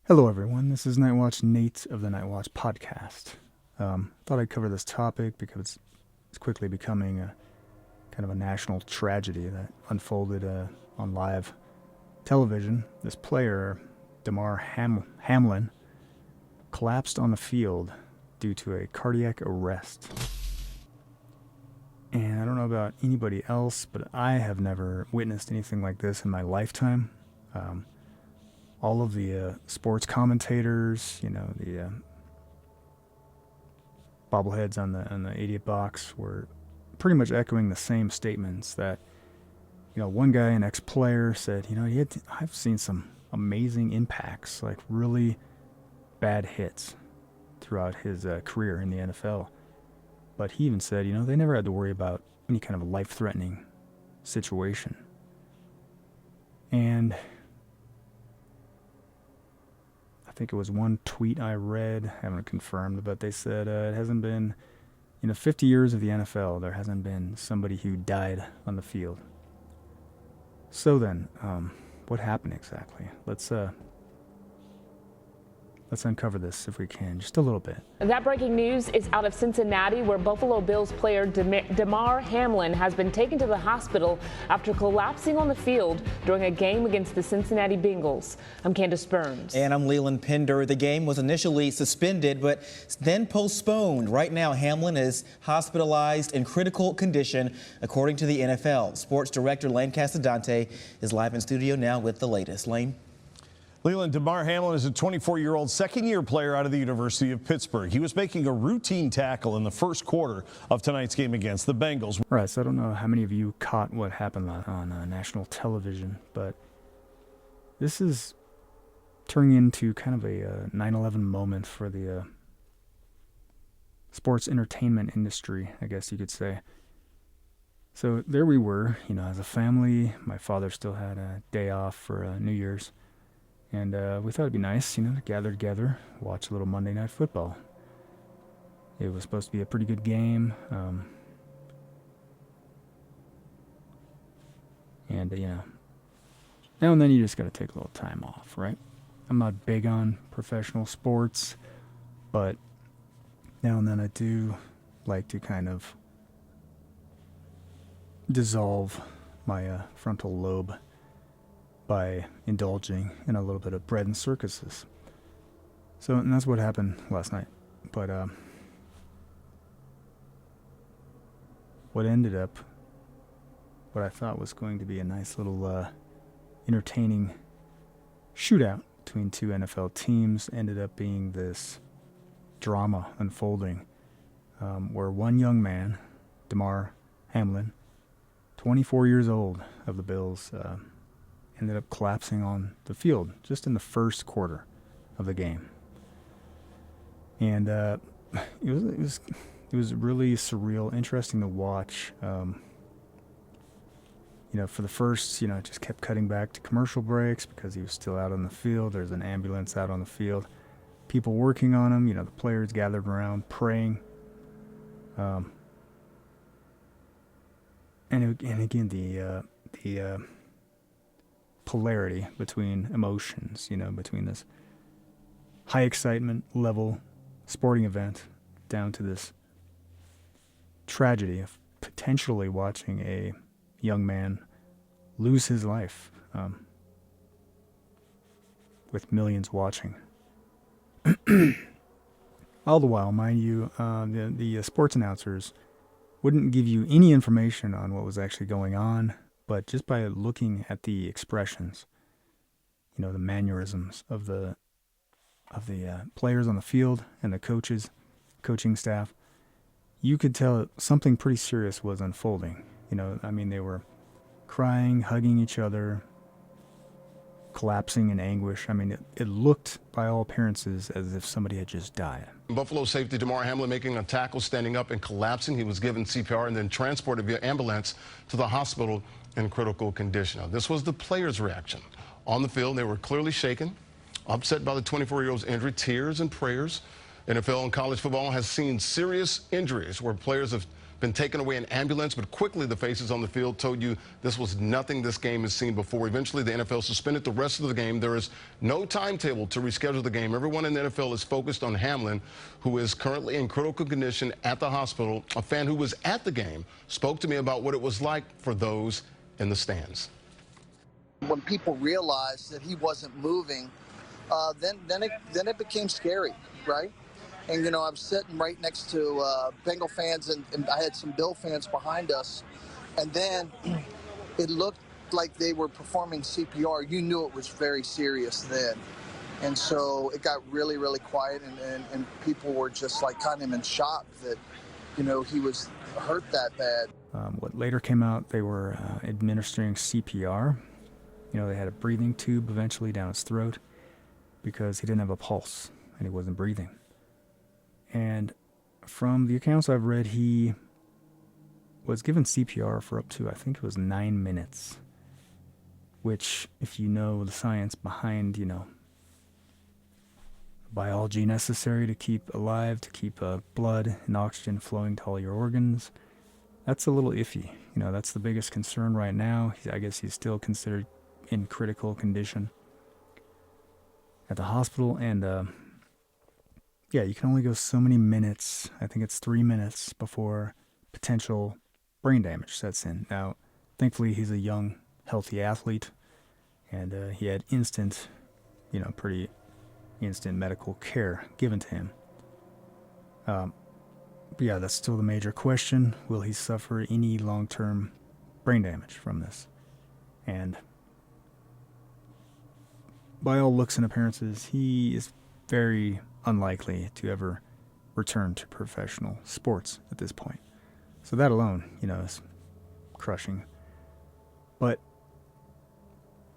Hello everyone, this is Nightwatch N8 of the Nightwatch Podcast. Thought I'd cover this topic because it's quickly becoming a kind of a national tragedy that unfolded on live television. This player, Damar Hamlin, collapsed on the field due to a cardiac arrest. And I don't know about anybody else, but I have never witnessed anything like this in my lifetime. All of the sports commentators, the bobbleheads on the 80 box were pretty much echoing the same statements that, one guy, an ex-player, said, I've seen some amazing impacts, like really bad hits throughout his career in the NFL. But he even said, they never had to worry about any kind of life-threatening situation. And I think it was one tweet I read, I haven't confirmed, but they said it hasn't been, 50 years of the NFL, there hasn't been somebody who died on the field. So then, what happened exactly? Let's uncover this if we can, just a little bit. That breaking news is out of Cincinnati, where Buffalo Bills player Damar Hamlin has been taken to the hospital after collapsing on the field during a game against the Cincinnati Bengals. I'm Candace Burns. And I'm Leland Pender. The game was initially suspended, but then postponed. Right now, Hamlin is hospitalized in critical condition, according to the NFL. Sports director Lane Casadante is live in studio now with the latest. Lane? Leland, Damar Hamlin is a 24-year-old second-year player out of the University of Pittsburgh. He was making a routine tackle in the first quarter of tonight's game against the Bengals. Right, so I don't know how many of you caught what happened on national television, but this is turning into kind of a 9/11 moment for the sports entertainment industry, I guess you could say. So there we were, as a family. My father still had a day off for New Year's. And we thought it'd be nice, to gather together, watch a little Monday Night Football. It was supposed to be a pretty good game. Now and then you just got to take a little time off, right? I'm not big on professional sports, but now and then I do like to kind of dissolve my frontal lobe by indulging in a little bit of bread and circuses. And that's what happened last night. But what I thought was going to be a nice little entertaining shootout between two NFL teams ended up being this drama unfolding where one young man, Damar Hamlin, 24 years old, of the Bills, ended up collapsing on the field just in the first quarter of the game. And it was really surreal, interesting to watch. For the first, it just kept cutting back to commercial breaks because he was still out on the field. There's an ambulance out on the field. People working on him, the players gathered around praying. And again, the polarity between emotions, between this high excitement level sporting event down to this tragedy of potentially watching a young man lose his life with millions watching. All the while, mind you, the sports announcers wouldn't give you any information on what was actually going on, but just by looking at the expressions, the mannerisms of the players on the field and the coaching staff, you could tell something pretty serious was unfolding. They were crying, hugging each other, collapsing in anguish. It looked, by all appearances, as if somebody had just died. Buffalo safety Damar Hamlin making a tackle, standing up and collapsing. He was given CPR and then transported via ambulance to the hospital in critical condition. Now, this was the players' reaction. On the field, they were clearly shaken, upset by the 24-year-old's injury, tears and prayers. NFL and college football has seen serious injuries where players have been taken away in ambulance, but quickly the faces on the field told you this was nothing this game has seen before. Eventually, the NFL suspended the rest of the game. There is no timetable to reschedule the game. Everyone in the NFL is focused on Hamlin, who is currently in critical condition at the hospital. A fan who was at the game spoke to me about what it was like for those in the stands. When people realized that he wasn't moving, then it became scary, right? And, you know, I was sitting right next to Bengal fans, and I had some Bill fans behind us. And then it looked like they were performing CPR. You knew it was very serious then. And so it got really, really quiet, and people were just like kind of in shock that, you know, he was hurt that bad. What later came out, they were administering CPR. You know, they had a breathing tube eventually down his throat because he didn't have a pulse and he wasn't breathing. And from the accounts I've read, he was given CPR for up to, I think it was 9 minutes, which, if you know the science behind, you know, biology necessary to keep alive, to keep blood and oxygen flowing to all your organs, that's a little iffy. You know, that's the biggest concern right now. I guess he's still considered in critical condition at the hospital, and yeah, you can only go so many minutes. I think it's 3 minutes before potential brain damage sets in. Now, thankfully, he's a young, healthy athlete, and he had instant, you know, pretty instant medical care given to him. But yeah, that's still the major question. Will he suffer any long-term brain damage from this? And by all looks and appearances, he is very unlikely to ever return to professional sports at this point. So that alone, you know, is crushing. But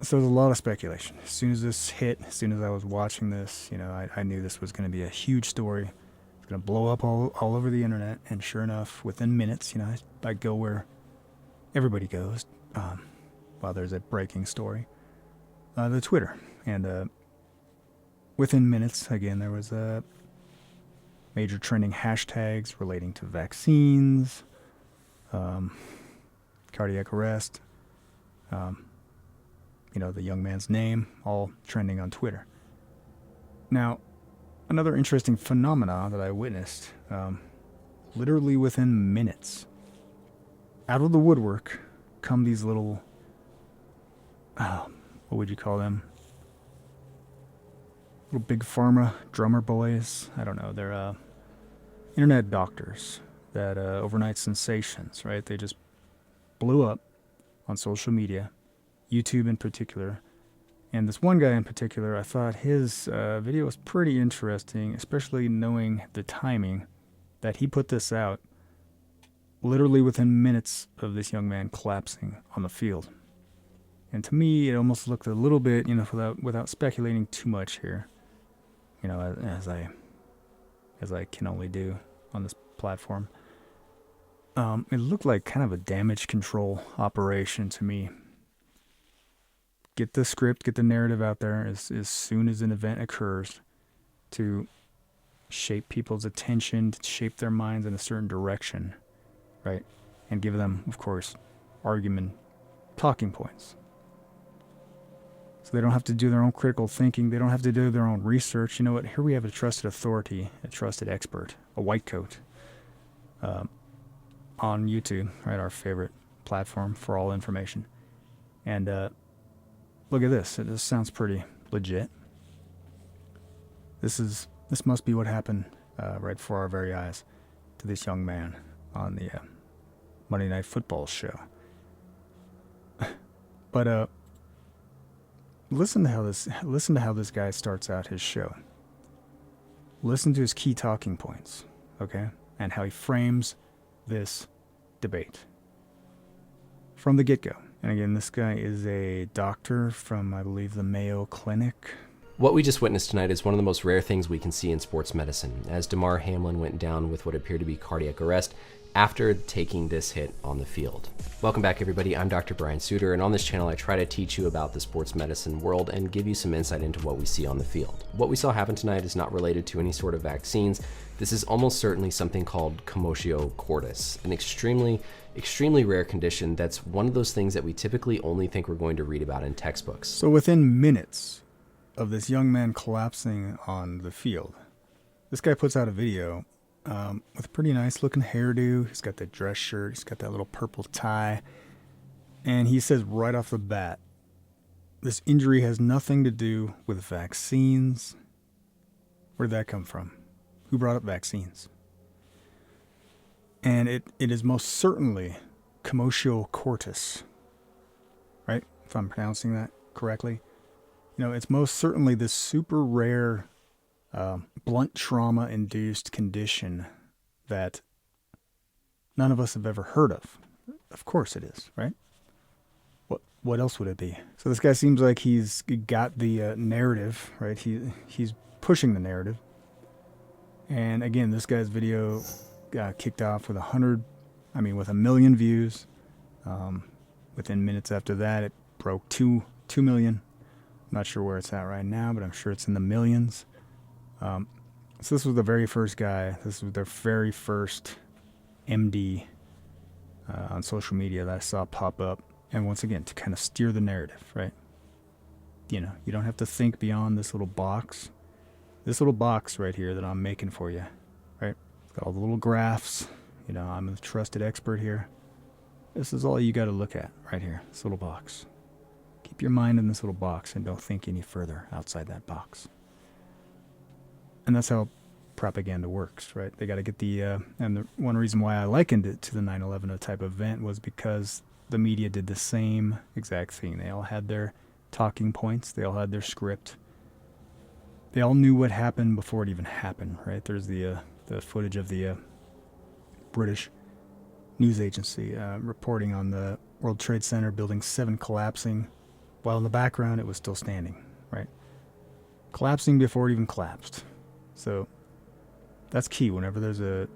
so there's a lot of speculation. As soon as this hit, as soon as I was watching this, you know, I knew this was going to be a huge story. It's going to blow up all over the internet. And sure enough, within minutes, you know, I go where everybody goes while there's a breaking story. The Twitter. And within minutes, again, there was major trending hashtags relating to vaccines, cardiac arrest, you know, the young man's name, all trending on Twitter. Now, another interesting phenomena that I witnessed, literally within minutes, out of the woodwork come these little, what would you call them? Little big pharma drummer boys. I don't know. They're internet doctors that overnight sensations, right? They just blew up on social media, YouTube in particular. And this one guy in particular, I thought his video was pretty interesting, especially knowing the timing that he put this out literally within minutes of this young man collapsing on the field. And to me, it almost looked a little bit, you know, without speculating too much here, you know, as I can only do on this platform. It looked like kind of a damage control operation to me. Get the script, get the narrative out there as soon as an event occurs to shape people's attention, to shape their minds in a certain direction, right? And give them, of course, argument talking points. So they don't have to do their own critical thinking. They don't have to do their own research. You know what? Here we have a trusted authority, a trusted expert, a white coat on YouTube, right? Our favorite platform for all information. And look at this. This sounds pretty legit. This must be what happened right before our very eyes to this young man on the Monday Night Football show. But listen to how this guy starts out his show. Listen to his key talking points, okay? And how he frames this debate from the get-go. And again, this guy is a doctor from, I believe, the Mayo Clinic. What we just witnessed tonight is one of the most rare things we can see in sports medicine. As Damar Hamlin went down with what appeared to be cardiac arrest, after taking this hit on the field. Welcome back, everybody. I'm Dr. Brian Suter, and on this channel I try to teach you about the sports medicine world and give you some insight into what we see on the field. What we saw happen tonight is not related to any sort of vaccines. This is almost certainly something called Commotio Cordis, an extremely rare condition that's one of those things that we typically only think we're going to read about in textbooks. So within minutes of this young man collapsing on the field, this guy puts out a video with a pretty nice looking hairdo. He's got that dress shirt. He's got that little purple tie. And he says right off the bat, this injury has nothing to do with vaccines. Where did that come from? Who brought up vaccines? And it is most certainly Commotio Cordis, right? If I'm pronouncing that correctly. You know, it's most certainly this super rare blunt trauma-induced condition that none of us have ever heard of. Of course it is, right? What else would it be? So this guy seems like he's got the narrative, right? He's pushing the narrative. And again, this guy's video got kicked off with with 1 million views. Within minutes after that, it broke 2 million. I'm not sure where it's at right now, but I'm sure it's in the millions. So this was the very first guy. This was their very first MD on social media that I saw pop up. And once again, to kind of steer the narrative, right? You know, you don't have to think beyond this little box. This little box right here that I'm making for you, right? It's got all the little graphs. You know, I'm a trusted expert here. This is all you got to look at right here, this little box. Keep your mind in this little box and don't think any further outside that box. And that's how propaganda works, right? They got to get the one reason why I likened it to the 9/11 type event was because the media did the same exact thing. They all had their talking points. They all had their script. They all knew what happened before it even happened, right? There's the footage of the British news agency reporting on the World Trade Center Building 7 collapsing, while in the background it was still standing, right? Collapsing before it even collapsed. So that's key whenever there's a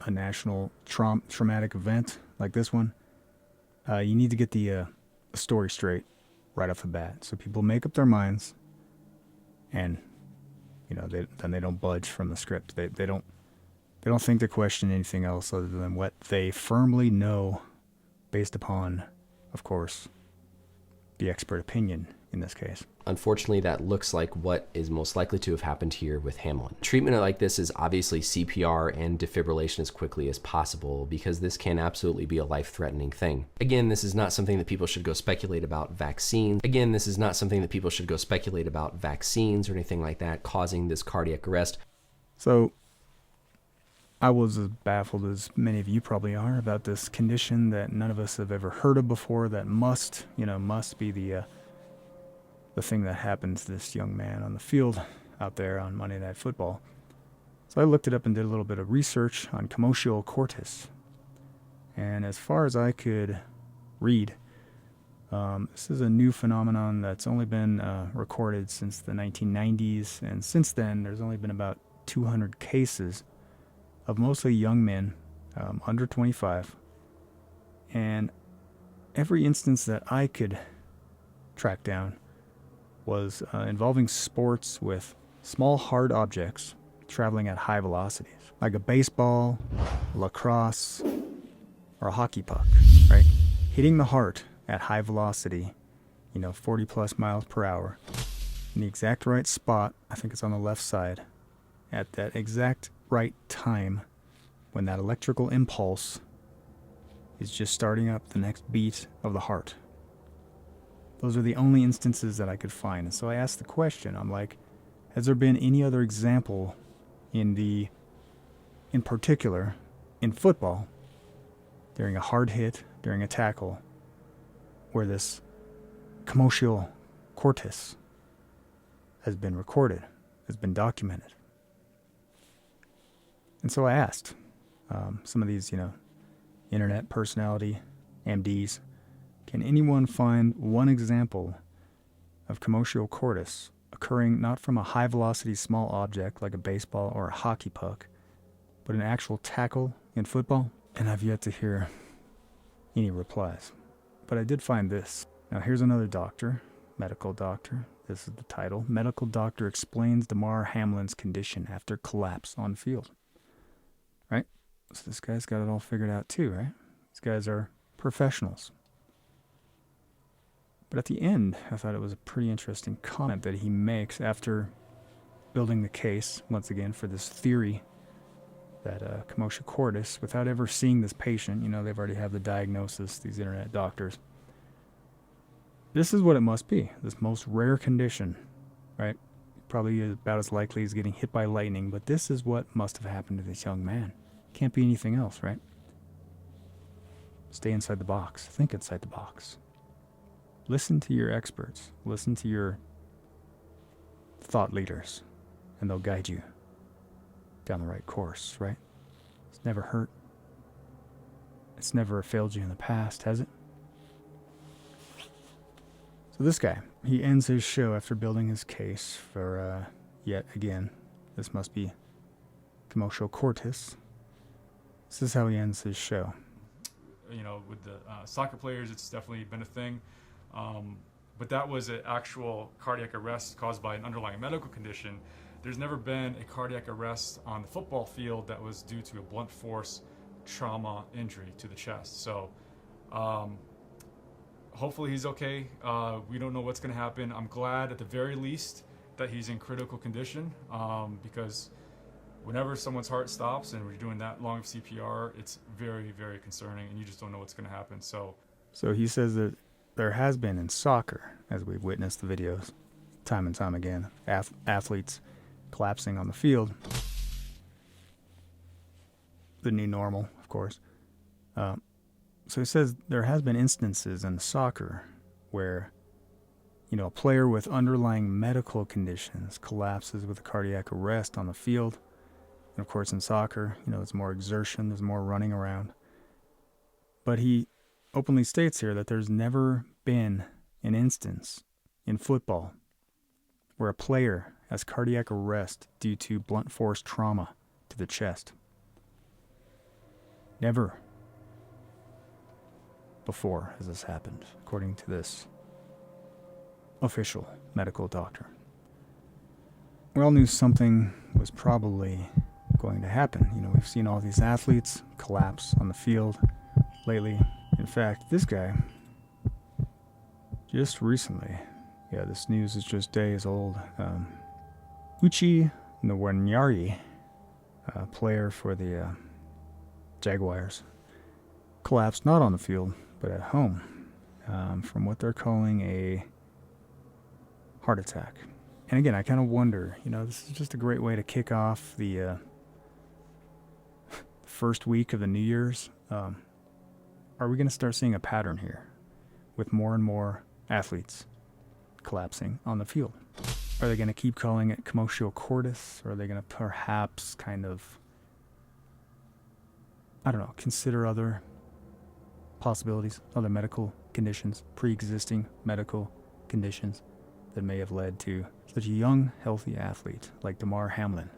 national traumatic event like this one. You need to get the story straight right off the bat, so people make up their minds, and you know they don't budge from the script. They don't think to question anything else other than what they firmly know, based upon, of course, the expert opinion in this case. Unfortunately, that looks like what is most likely to have happened here with Hamlin. Treatment like this is obviously CPR and defibrillation as quickly as possible, because this can absolutely be a life-threatening thing. Again, this is not something that people should go speculate about vaccines. or anything like that causing this cardiac arrest. So I was as baffled as many of you probably are about this condition that none of us have ever heard of before, that must be the thing that happened to this young man on the field out there on Monday Night Football. So I looked it up and did a little bit of research on Commotio Cordis. And as far as I could read, this is a new phenomenon that's only been recorded since the 1990s. And since then, there's only been about 200 cases of mostly young men under 25. And every instance that I could track down was involving sports with small hard objects traveling at high velocities, like a baseball, lacrosse, or a hockey puck, right? Hitting the heart at high velocity, 40 plus miles per hour, in the exact right spot. I think it's on the left side, at that exact right time when that electrical impulse is just starting up the next beat of the heart. Those are the only instances that I could find. And so I asked the question, I'm like, has there been any other example in particular, in football, during a hard hit, during a tackle, where this Commotio Cordis has been recorded, has been documented? And so I asked some of these, internet personality, MDs, can anyone find one example of Commotio Cordis occurring not from a high-velocity small object like a baseball or a hockey puck, but an actual tackle in football? And I've yet to hear any replies. But I did find this. Now here's another doctor, medical doctor. This is the title. Medical doctor explains Damar Hamlin's condition after collapse on field. Right? So this guy's got it all figured out too, right? These guys are professionals. But at the end, I thought it was a pretty interesting comment that he makes after building the case, once again, for this theory that Commotio Cordis, without ever seeing this patient, they've already have the diagnosis, these internet doctors. This is what it must be, this most rare condition, right? Probably about as likely as getting hit by lightning, but this is what must have happened to this young man. Can't be anything else, right? Stay inside the box. Think inside the box. Listen to your experts. Listen to your thought leaders, and they'll guide you down the right course, right? It's never hurt. It's never failed you in the past, has it? So this guy, he ends his show after building his case for, yet again, this must be Commotio Cordis. This is how he ends his show. With the soccer players, it's definitely been a thing. But that was an actual cardiac arrest caused by an underlying medical condition. There's never been a cardiac arrest on the football field that was due to a blunt force trauma injury to the chest. So hopefully he's okay. We don't know what's going to happen. I'm glad at the very least that he's in critical condition, because whenever someone's heart stops and we're doing that long of CPR, it's very, very concerning, and you just don't know what's going to happen. So he says that there has been in soccer, as we've witnessed the videos time and time again, athletes collapsing on the field. The new normal, of course. So he says there has been instances in soccer where, a player with underlying medical conditions collapses with a cardiac arrest on the field. And of course in soccer, there's more exertion, there's more running around. But he openly states here that there's never been an instance in football where a player has cardiac arrest due to blunt force trauma to the chest. Never before has this happened, according to this official medical doctor. We all knew something was probably going to happen. We've seen all these athletes collapse on the field lately. In fact, this guy, just recently, this news is just days old, Uchi Nwanyari, player for the Jaguars, collapsed not on the field, but at home, from what they're calling a heart attack. And again, I kind of wonder, this is just a great way to kick off the first week of the New Year's. Are we going to start seeing a pattern here with more and more athletes collapsing on the field? Are they going to keep calling it Commotio Cordis? Or are they going to perhaps kind of, consider other possibilities, other medical conditions, pre-existing medical conditions that may have led to such a young, healthy athlete like Damar Hamlin,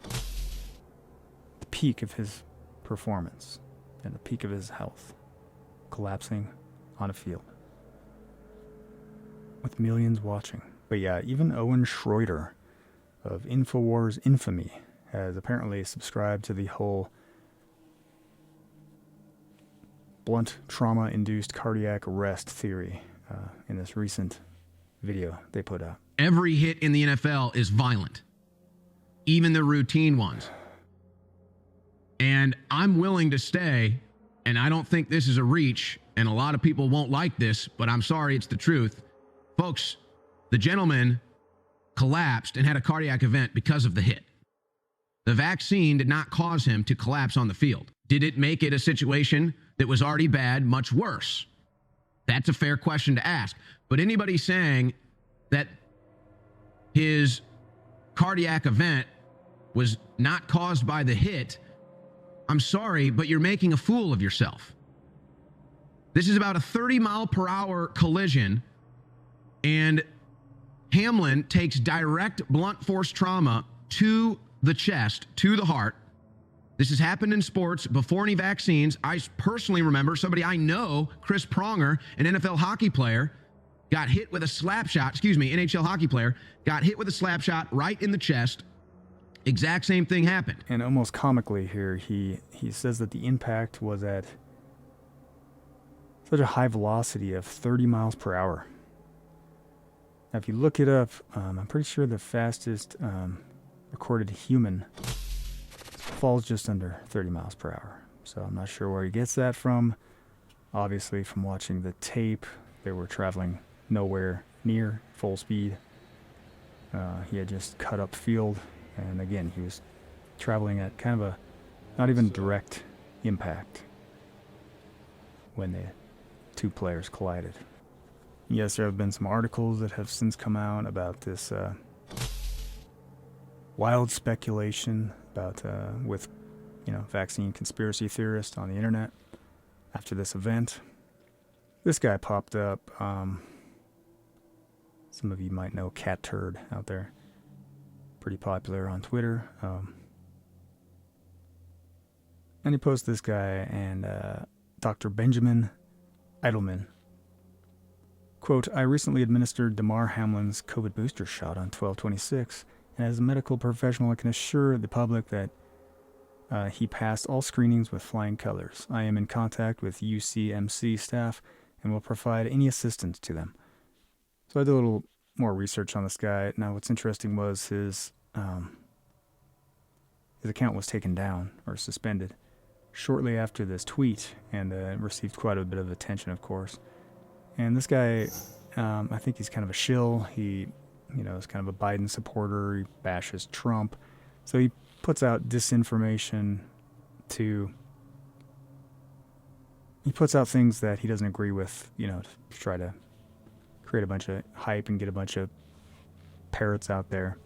the peak of his performance and the peak of his health, collapsing on a field with millions watching. But yeah, even Owen Schroeder of InfoWars infamy has apparently subscribed to the whole blunt trauma-induced cardiac arrest theory in this recent video they put out. Every hit in the NFL is violent, even the routine ones. And I'm willing to stay, and I don't think this is a reach, and a lot of people won't like this, but I'm sorry, it's the truth. Folks, the gentleman collapsed and had a cardiac event because of the hit. The vaccine did not cause him to collapse on the field. Did it make it a situation that was already bad much worse? That's a fair question to ask. But anybody saying that his cardiac event was not caused by the hit, I'm sorry, but you're making a fool of yourself. This is about a 30-mile-per-hour collision, and Hamlin takes direct blunt force trauma to the chest, to the heart, This has happened in sports before any vaccines. I personally remember somebody I know, Chris Pronger, an NFL hockey player, got hit with a slap shot, NHL hockey player, got hit with a slap shot right in the chest. Exact same thing happened. And almost comically here, he says that the impact was at such a high velocity of 30 miles per hour. Now, if you look it up, I'm pretty sure the fastest recorded human falls just under 30 miles per hour. So I'm not sure where he gets that from. Obviously, from watching the tape, they were traveling nowhere near full speed. He had just cut up field, and again, he was traveling at kind of a not even direct impact when the two players collided. Yes, there have been some articles that have since come out about this wild speculation about with vaccine conspiracy theorists on the internet after this event. This guy popped up. Some of you might know Cat Turd out there. Pretty popular on Twitter. And he posted this guy and Dr. Benjamin Edelman. Quote, I recently administered Damar Hamlin's COVID booster shot on 12/26, and as a medical professional, I can assure the public that he passed all screenings with flying colors. I am in contact with UCMC staff and will provide any assistance to them. So I did a little more research on this guy. Now, what's interesting was his account was taken down or suspended shortly after this tweet, and received quite a bit of attention, of course. And this guy, I think he's kind of a shill. He, is kind of a Biden supporter. He bashes Trump. So he puts out disinformation he puts out things that he doesn't agree with, to try to create a bunch of hype and get a bunch of parrots out there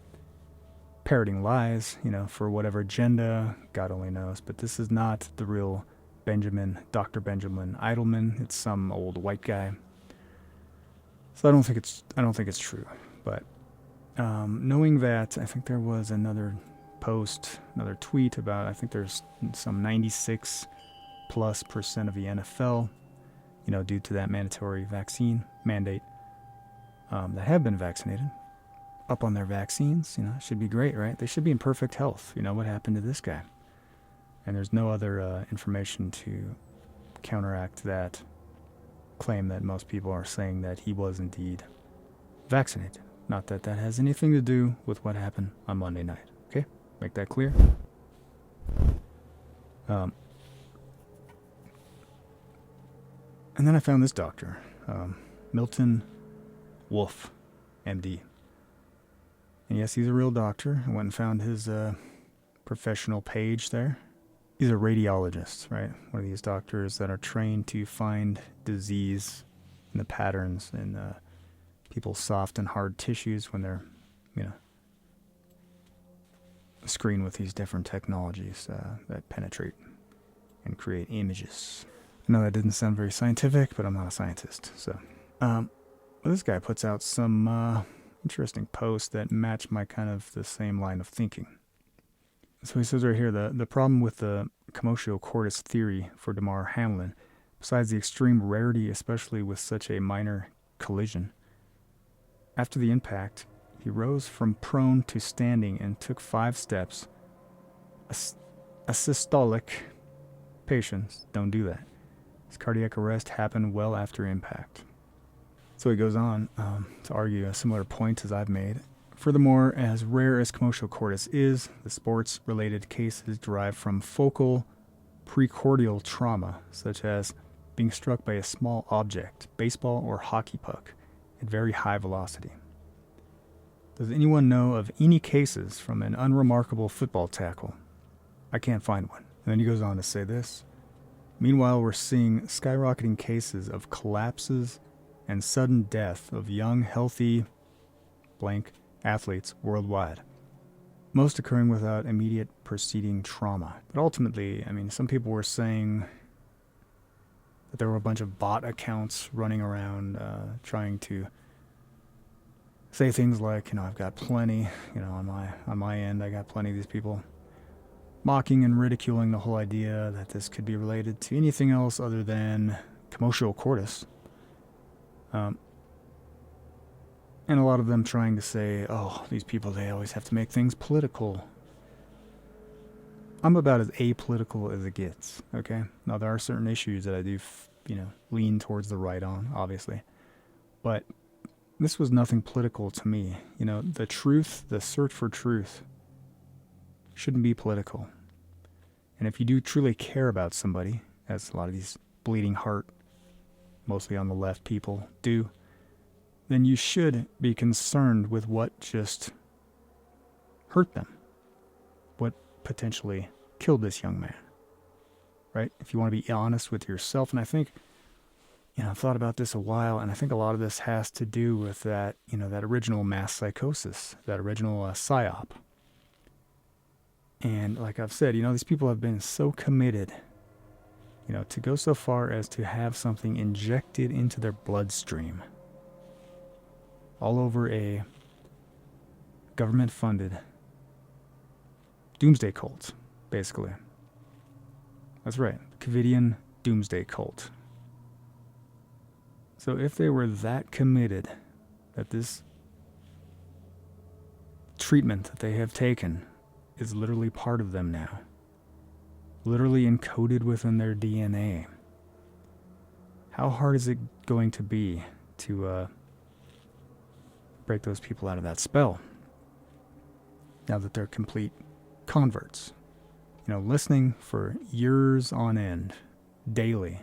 parroting lies, for whatever agenda, God only knows. But this is not the real Dr. Benjamin Edelman. It's some old white guy. So I don't think it's true. But knowing that, I think there was another tweet about, I think there's some 96+% of the NFL, due to that mandatory vaccine mandate, that have been vaccinated, up on their vaccines. It should be great, right? They should be in perfect health. What happened to this guy? And there's no other information to counteract that claim that most people are saying that he was indeed vaccinated. Not that that has anything to do with what happened on Monday night. Okay? Make that clear? And then I found this doctor, Milton Wolf, MD. And yes, he's a real doctor. I went and found his professional page there. He's a radiologist, right? One of these doctors that are trained to find disease in the patterns in people's soft and hard tissues when they're, screened with these different technologies that penetrate and create images. I know that didn't sound very scientific, but I'm not a scientist. So, this guy puts out some interesting posts that match my kind of the same line of thinking. So he says right here, the problem with the Commotio Cordis theory for Damar Hamlin, besides the extreme rarity, especially with such a minor collision, after the impact, he rose from prone to standing and took 5 steps. Asystolic patients don't do that. His cardiac arrest happened well after impact. So he goes on to argue a similar point as I've made. Furthermore, as rare as Commotio Cordis is, the sports-related cases derive from focal precordial trauma, such as being struck by a small object, baseball or hockey puck, at very high velocity. Does anyone know of any cases from an unremarkable football tackle? I can't find one. And then he goes on to say this. Meanwhile, we're seeing skyrocketing cases of collapses and sudden death of young, healthy, blank athletes worldwide, most occurring without immediate preceding trauma. But ultimately, some people were saying that there were a bunch of bot accounts running around trying to say things like, I've got plenty, on my end, I got plenty of these people mocking and ridiculing the whole idea that this could be related to anything else other than Commotio Cordis. And a lot of them trying to say, oh, these people, they always have to make things political. I'm about as apolitical as it gets, okay? Now, there are certain issues that I do, lean towards the right on, obviously. But this was nothing political to me. The truth, the search for truth, shouldn't be political. And if you do truly care about somebody, as a lot of these bleeding heart, mostly on the left people, do, then you should be concerned with what just hurt them. What potentially killed this young man, right? If you want to be honest with yourself, and I think, I've thought about this a while, and I think a lot of this has to do with that, that original mass psychosis, that original psyop. And like I've said, these people have been so committed, to go so far as to have something injected into their bloodstream, all over a government-funded doomsday cult, basically. That's right, Covidian doomsday cult. So if they were that committed that this treatment that they have taken is literally part of them now, literally encoded within their DNA, how hard is it going to be to break those people out of that spell now that they're complete converts? Listening for years on end, daily,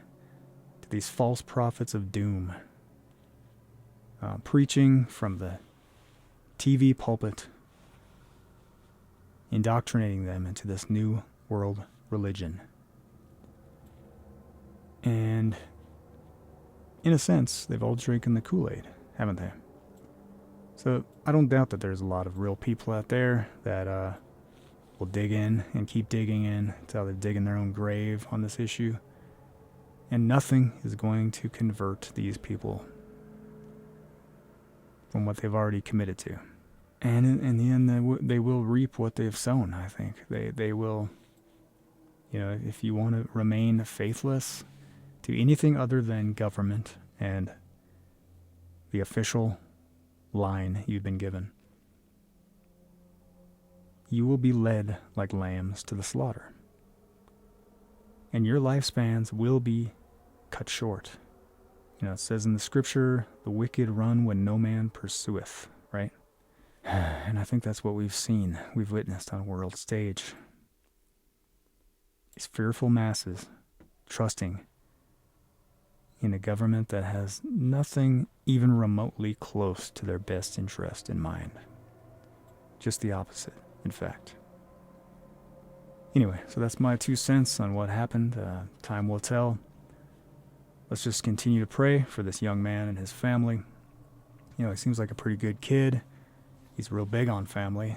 to these false prophets of doom, preaching from the TV pulpit, indoctrinating them into this new world religion. And in a sense, they've all drinking the Kool-Aid, haven't they? So I don't doubt that there's a lot of real people out there that will dig in and keep digging in until they dig in their own grave on this issue. And nothing is going to convert these people from what they've already committed to. And in the end, they will reap what they've sown, I think. They will, if you want to remain faithless to anything other than government and the official line you've been given, you will be led like lambs to the slaughter. And your lifespans will be cut short. It says in the scripture, the wicked run when no man pursueth, right? And I think that's what we've seen, we've witnessed on a world stage. These fearful masses trusting in a government that has nothing even remotely close to their best interest in mind. Just the opposite, in fact. Anyway, so that's my 2 cents on what happened. Time will tell. Let's just continue to pray for this young man and his family. He seems like a pretty good kid. He's real big on family.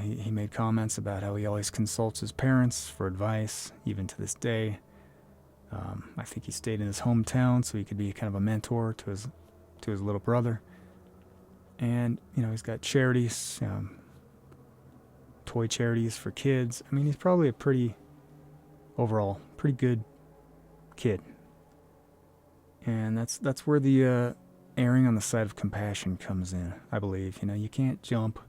He made comments about how he always consults his parents for advice, even to this day. I think he stayed in his hometown so he could be kind of a mentor to his little brother. And, he's got charities, toy charities for kids. I mean, he's probably a pretty good kid. And that's where the erring on the side of compassion comes in, I believe. You can't jump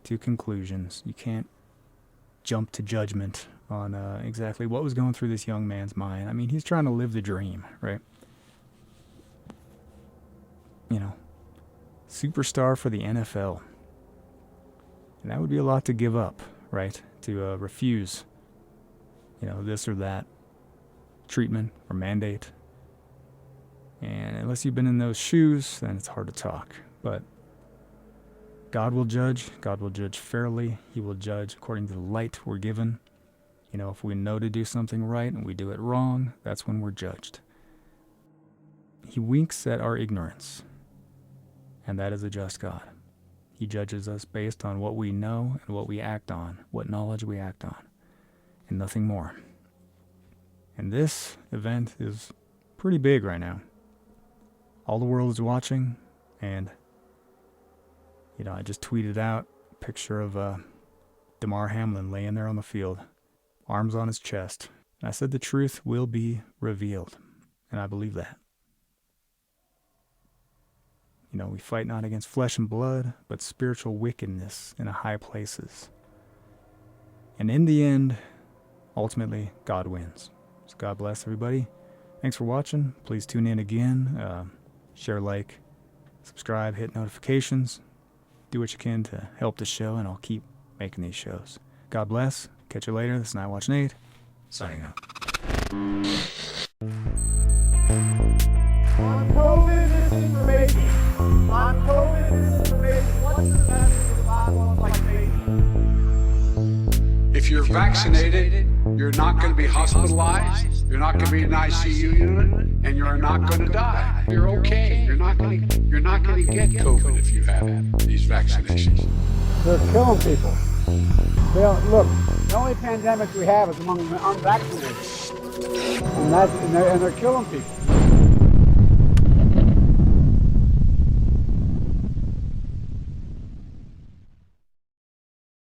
to conclusions. You can't jump to judgment on exactly what was going through this young man's mind. I mean, he's trying to live the dream, right? Superstar for the NFL. And that would be a lot to give up, right? To refuse, this or that treatment or mandate. And unless you've been in those shoes, then it's hard to talk. But God will judge. God will judge fairly. He will judge according to the light we're given. If we know to do something right and we do it wrong, that's when we're judged. He winks at our ignorance. And that is a just God. He judges us based on what we know and what we act on, what knowledge we act on, and nothing more. And this event is pretty big right now. All the world is watching, and I just tweeted out picture of Damar Hamlin laying there on the field, arms on his chest. And I said the truth will be revealed, and I believe that. You know, we fight not against flesh and blood, but spiritual wickedness in the high places. And in the end, ultimately, God wins. So God bless everybody. Thanks for watching. Please tune in again. Share, like, subscribe, hit notifications. Do what you can to help the show, and I'll keep making these shows. God bless. Catch you later. This is Nightwatch N8. Signing out. On COVID disinformation. On COVID disinformation. What's the message about one like me? If you're vaccinated, you're not going to be hospitalized, you're not going to be in an ICU unit, and you're not going to die. You're okay. You're not going to get COVID if you have these vaccinations. They're killing people. Look, the only pandemic we have is among the unvaccinated. And they're killing people.